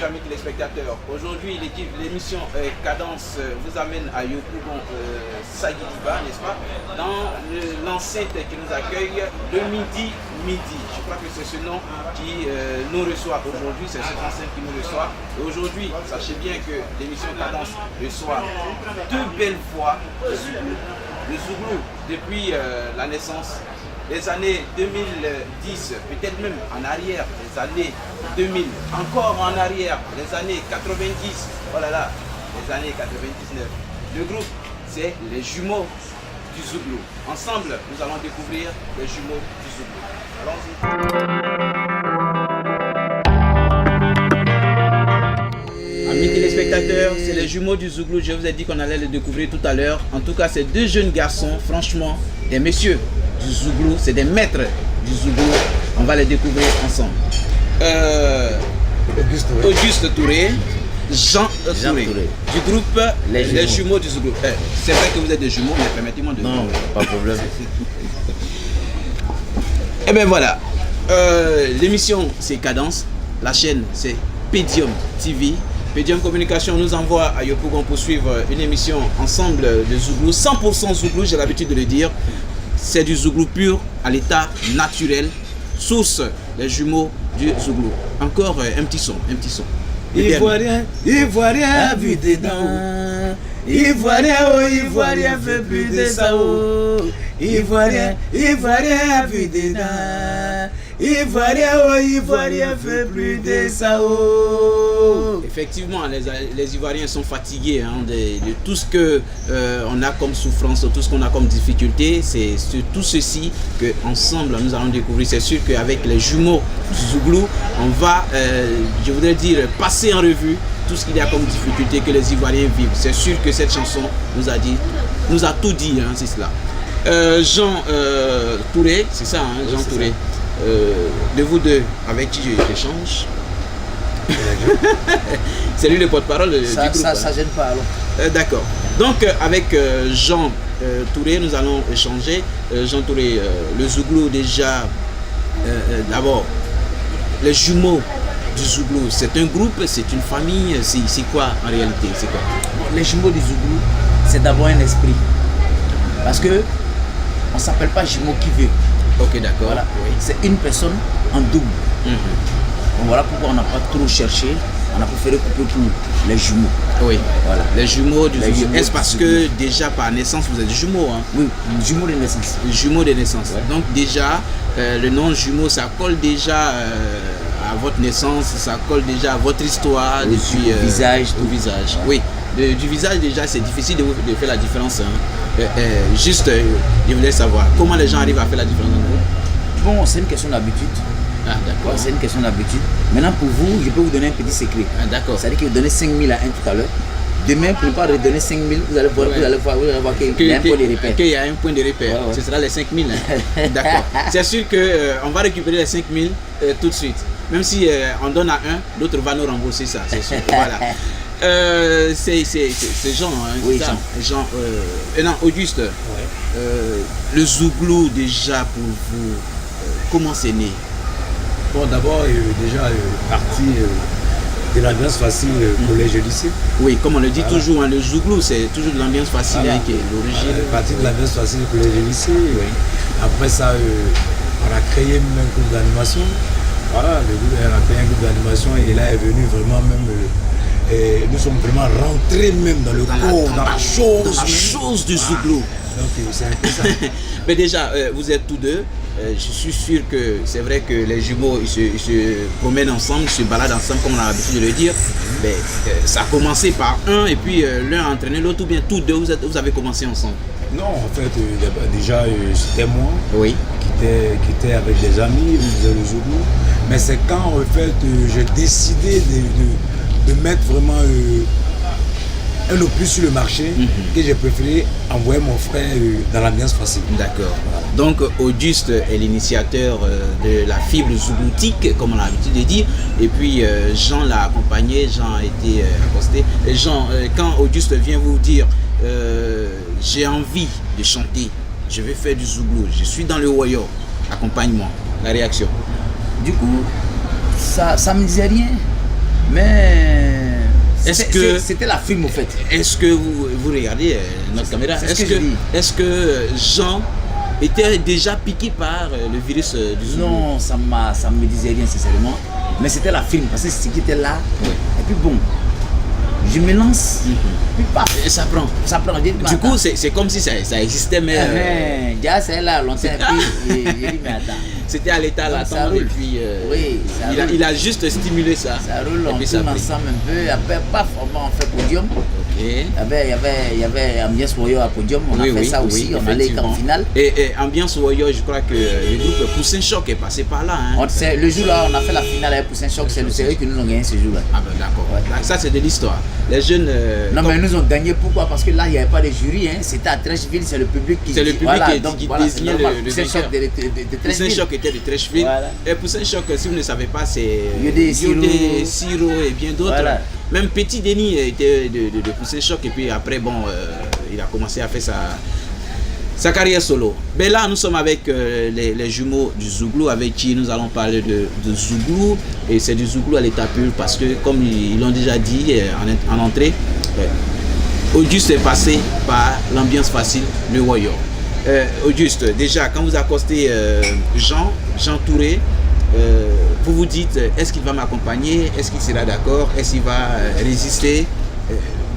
amis téléspectateurs. Aujourd'hui, l'émission Cadence vous amène à Yopougon Sagiliba, n'est-ce pas? Dans l'enceinte qui nous accueille de midi. Je crois que c'est ce nom qui nous reçoit aujourd'hui, c'est cette enceinte qui nous reçoit. Et aujourd'hui, sachez bien que l'émission Cadence reçoit deux belles voix de Zouglou. Le Zouglou, depuis la naissance, les années 2010, peut-être même en arrière, les années 2000, encore en arrière, les années 90, oh là là, les années 99. Le groupe, c'est les jumeaux du Zouglou. Ensemble, nous allons découvrir les jumeaux du Zouglou. Allons-y. Amis téléspectateurs, c'est les jumeaux du Zouglou. Je vous ai dit qu'on allait les découvrir tout à l'heure. En tout cas, c'est deux jeunes garçons, franchement, des messieurs du Zouglou, c'est des maîtres du Zouglou. On va les découvrir ensemble. Auguste Touré, Jean Touré, du groupe les jumeaux du Zouglou. C'est vrai que vous êtes des jumeaux, mais permettez-moi de... Non, pas de problème. Et bien voilà, l'émission c'est Cadence, la chaîne c'est Pédium TV. Pédium Communication nous envoie à Yopougon pour suivre une émission ensemble de Zouglou, 100% Zouglou, j'ai l'habitude de le dire. C'est du Zouglou pur à l'état naturel, source les jumeaux du Zouglou. Encore un petit son. Ivoirien vu dedans. Ivoirien, oh Ivoirien fait plus de ça, oh. Ivoirien vu dedans. Ivoirien, oh Ivoirien fait plus de ça, oh. Effectivement, les Ivoiriens sont fatigués de tout ce que on a comme souffrance, tout ce qu'on a comme difficulté. C'est tout ceci que ensemble nous allons découvrir. C'est sûr qu'avec les jumeaux du Zouglou, on va, je voudrais dire, passer en revue tout ce qu'il y a comme difficulté que les Ivoiriens vivent. C'est sûr que cette chanson nous a tout dit, c'est cela. Jean Touré, c'est ça, Jean Touré. De vous deux, avec qui j'échange. C'est lui le porte-parole du groupe. Ça gêne pas alors. D'accord. Donc avec Jean Touré, nous allons échanger. Jean Touré, le Zouglou déjà, d'abord, les jumeaux du Zouglou, c'est un groupe, c'est une famille, c'est quoi en réalité? C'est quoi? Les jumeaux du Zouglou, c'est d'abord un esprit. Parce que on ne s'appelle pas jumeaux qui veut. Ok, d'accord. Voilà. Oui. C'est une personne en double. Donc voilà pourquoi on n'a pas trop cherché. On a préféré couper pour les jumeaux. Oui, voilà. Les jumeaux du Zouglou. Est-ce parce du que déjà par naissance vous êtes jumeaux, hein? Oui, jumeaux de naissance. Jumeaux de naissance. Ouais. Donc déjà, le nom jumeaux, ça colle déjà à votre naissance, ça colle déjà à votre histoire. Oui, depuis au visage. Au visage. Oui. Du visage déjà, c'est difficile de faire la différence. Juste, je voulais savoir comment les gens arrivent à faire la différence. Bon, c'est une question d'habitude. Ah, d'accord. Ouais, c'est une question d'habitude. Maintenant, pour vous, je peux vous donner un petit secret. Ah, d'accord. C'est-à-dire que vous donnez 5 000 à un tout à l'heure. Demain, pour ne pas redonner 5 000, vous allez voir, qu'il y a un point de repère. Qu'il y a un point de repère. Ouais. Ce sera les 5 000. D'accord. C'est sûr qu'on va récupérer les 5 000 tout de suite. Même si on donne à un, l'autre va nous rembourser ça. C'est sûr. Voilà. C'est Jean, hein, oui, ça. Jean. Non, Auguste, ouais. Le Zouglou déjà pour vous, comment c'est né? Bon, d'abord, déjà, parti de l'ambiance facile collège et lycée. Oui, comme on le dit toujours, hein, le Zouglou, c'est toujours de l'ambiance facile qui est l'origine. Parti de l'ambiance facile collège et lycée. Oui. Après ça, on a créé même un groupe d'animation. Voilà, le groupe a créé un groupe d'animation et là est venu vraiment même... nous sommes vraiment rentrés même dans le corps, dans la chose du Zouglou. Donc c'est un peu ça. Mais déjà, vous êtes tous deux. Je suis sûr que c'est vrai que les jumeaux ils se promènent ensemble, ils se baladent ensemble comme on a l'habitude de le dire. Mais ça a commencé par un et puis l'un a entraîné l'autre ou bien tous deux vous avez commencé ensemble? Non, en fait, déjà c'était moi oui. qui était avec des amis, qui faisaient le Zouglou. Mais c'est quand en fait j'ai décidé de mettre vraiment un opus sur le marché que j'ai préféré envoyer mon frère dans l'ambiance facile. D'accord. Voilà. Donc Auguste est l'initiateur de la fibre zougloutique, comme on a l'habitude de dire. Et puis Jean l'a accompagné, Jean a été accosté. Et Jean, quand Auguste vient vous dire j'ai envie de chanter, je vais faire du Zouglou, je suis dans le Woyo, accompagne-moi. La réaction? Du coup, ça me disait rien. Mais Est-ce que- c'était la film au fait. Est-ce que vous regardez notre caméra? C'est ce que je dis. Est-ce que Jean était déjà piqué par le virus du Zulu? Non, ça me disait rien sincèrement. Mais c'était la film parce que c'est ce qui était là. Oui. Et puis bon, je me lance. Puis paf, Et ça prend. ça prend. Du coup, c'est comme si ça existait, mais déjà c'est là longtemps. Et puis j'ai dit mais attends. c'était à l'état Donc, ça latent. Et roule. puis Oui, ça roule. il a juste stimulé ça. Ça roule, Et on puis ça a tourne pris. ensemble un peu. Après, paf, on fait podium. Ok. Il y avait Ambiance Warrior à podium. On Oui, a fait oui, ça oui, aussi. On allait effectivement. en finale. Et Ambiance Warrior, je crois que le groupe Poussin Choc est passé par là. Hein. Le jour-là, on a fait la finale avec Poussin Choc. C'est eux qui nous ont gagné ce jour-là. Ah ben d'accord. Ouais. Ça c'est de l'histoire. Les jeunes. Non, mais ils nous ont gagné pourquoi? Parce que là, il n'y avait pas de jury. Hein. C'était à Trècheville, c'est le public qui. C'est le public qui voilà, désignait c'est normal. le Poussin vainqueur. Choc de Poussin Trècheville. Choc était de Trècheville. Voilà. Et Poussin Choc, si vous ne savez pas, c'est Yodé, Siro et bien d'autres. Voilà. Même Petit Denis était de Poussin Choc. Et puis après, bon, il a commencé à faire sa carrière solo. Mais là, nous sommes avec les jumeaux du Zouglou, avec qui nous allons parler de Zouglou. Et c'est du Zouglou à l'état pur parce que, comme ils l'ont déjà dit en entrée, Auguste est passé par l'ambiance facile, le Warrior. Auguste, déjà, quand vous accostez Jean Touré, vous vous dites, est-ce qu'il va m'accompagner? Est-ce qu'il sera d'accord? Est-ce qu'il va résister?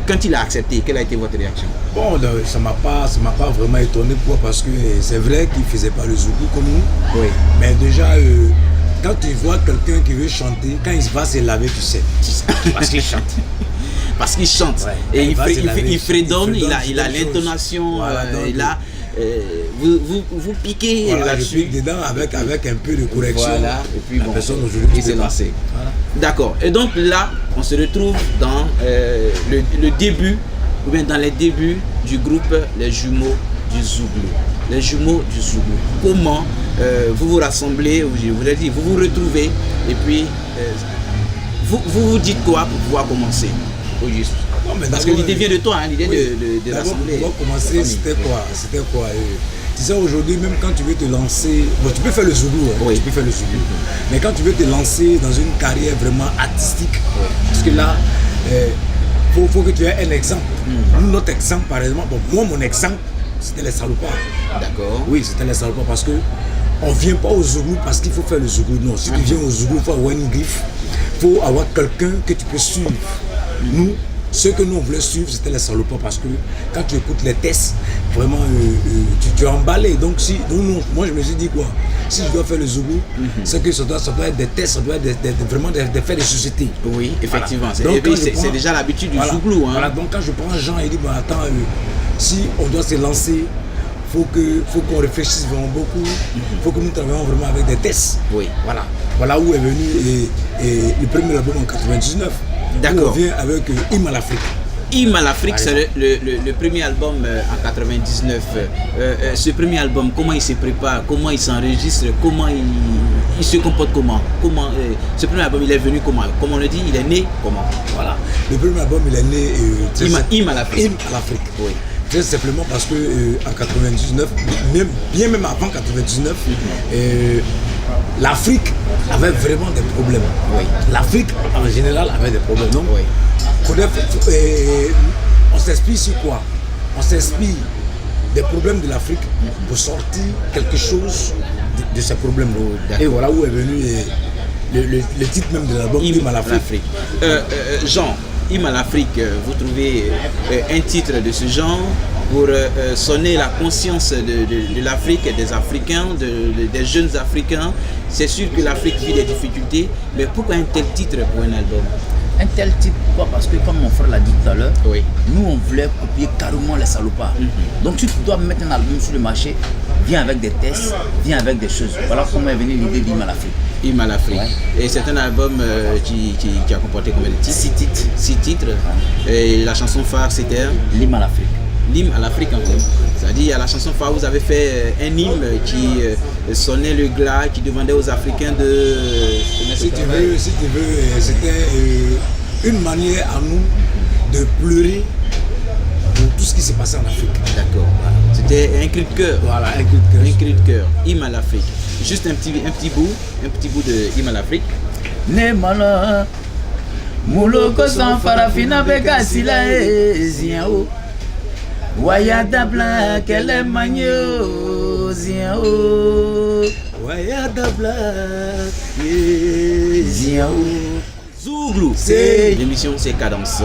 Quand il a accepté, quelle a été votre réaction? Bon, ça m'a pas vraiment étonné. Pourquoi? Parce que c'est vrai qu'il ne faisait pas le zougou comme nous. Oui. Mais déjà, quand tu vois quelqu'un qui veut chanter, quand il va se laver, tu sais. Parce qu'il chante. Parce qu'il chante. Ouais. Et il Il fredonne, il a c'est quelque l'intonation, chose. Voilà, donc, il a... vous piquez Voilà, je là-dessus. pique dedans avec un peu de correction. Voilà, et puis La bon, personne aujourd'hui il s'est lancé. Voilà. D'accord. Et donc là, on se retrouve dans le début, ou bien dans les débuts du groupe Les Jumeaux du Zouglou. Les Jumeaux du Zouglou. Comment vous vous rassemblez, je vous l'ai dit, vous vous retrouvez, et puis vous dites quoi pour pouvoir commencer, Auguste? Non, mais Parce que d'abord, l'idée vient de toi, hein, l'idée oui. de D'abord, rassembler. pour commencer, c'était quoi tu sais, aujourd'hui, même quand tu veux te lancer, bon, tu peux faire le zougou, hein, Oui. tu peux faire le zougou, mais quand tu veux te lancer dans une carrière vraiment artistique, parce que là, faut que tu aies un exemple. Nous, notre exemple, par exemple, bon, moi, mon exemple, c'était les salopards. D'accord. Oui, c'était les salopards parce que on vient pas au zougou parce qu'il faut faire le zougou. Non, si tu viens au zougou, il faut avoir une griffe, il faut avoir quelqu'un que tu peux suivre. Nous, ceux que nous on voulait suivre, c'était les salopards parce que quand tu écoutes les tests, vraiment tu es emballé. Donc, moi je me suis dit quoi, si je dois faire le zougou, c'est que ça doit être des tests, ça doit être vraiment des faits de société. Oui, effectivement. Voilà. Donc, quand je C'est prends- déjà l'habitude du Voilà. Zouglou. Hein. Voilà, donc quand je prends Jean, il dit bon, attends, si on doit se lancer, faut qu'on réfléchisse vraiment beaucoup, faut que nous travaillions vraiment avec des tests. Oui. Voilà où est venu le premier album en 99. D'accord. On vient avec Hymne à l'Afrique. Hymne à l'Afrique, Par c'est le premier album en 99. Ce premier album, comment il se prépare, comment il s'enregistre, comment il se comporte comment, ce premier album, il est venu comment? Comme on le dit, il est né comment? Voilà. Le premier album, il est né. Hymne à l'Afrique. Hymne à l'Afrique. Oui. Très simplement parce que en 99, bien même avant 99, l'Afrique avait vraiment des problèmes. Oui. L'Afrique en général avait des problèmes. Donc, Oui. on s'inspire sur quoi? On s'inspire des problèmes de l'Afrique pour sortir quelque chose de ces problèmes. d'accord. Et voilà où est venu le titre même de l'album, Hymne à l'Afrique. Jean, Hymne à l'Afrique, vous trouvez un titre de ce genre pour sonner la conscience de l'Afrique et des Africains, des jeunes Africains. C'est sûr que l'Afrique vit des difficultés, mais pourquoi un tel titre pour un album? Un tel type, pourquoi? Parce que comme mon frère l'a dit tout à l'heure, Oui. nous on voulait copier carrément les salopards. Donc si tu dois mettre un album sur le marché, viens avec des tests, viens avec des choses. Voilà comment est venue l'idée d'Hymne à l'Afrique. Hymne à l'Afrique. Ouais. Et c'est un album qui a comporté combien de titres? 6 titres. 6 titres. Et la chanson phare, c'était L'Hymne à l'Afrique. l'hymne à l'Afrique en fait. C'est-à-dire à la chanson phare, vous avez fait un hymne qui sonnait le glas, qui demandait aux Africains de... Si tu veux, c'était une manière à nous de pleurer pour tout ce qui s'est passé en Afrique. D'accord. C'était un cri de cœur. Voilà, un cri de cœur. Un cri de cœur. Hymne à l'Afrique. Juste un petit bout de hymne à l'Afrique. Nemala, Mouloko sans farafina bekasila ziao. Wayada blanc qu'elle est magno ziao. Wayada blanc ziao. Zouglou, c'est l'émission, c'est Cadence.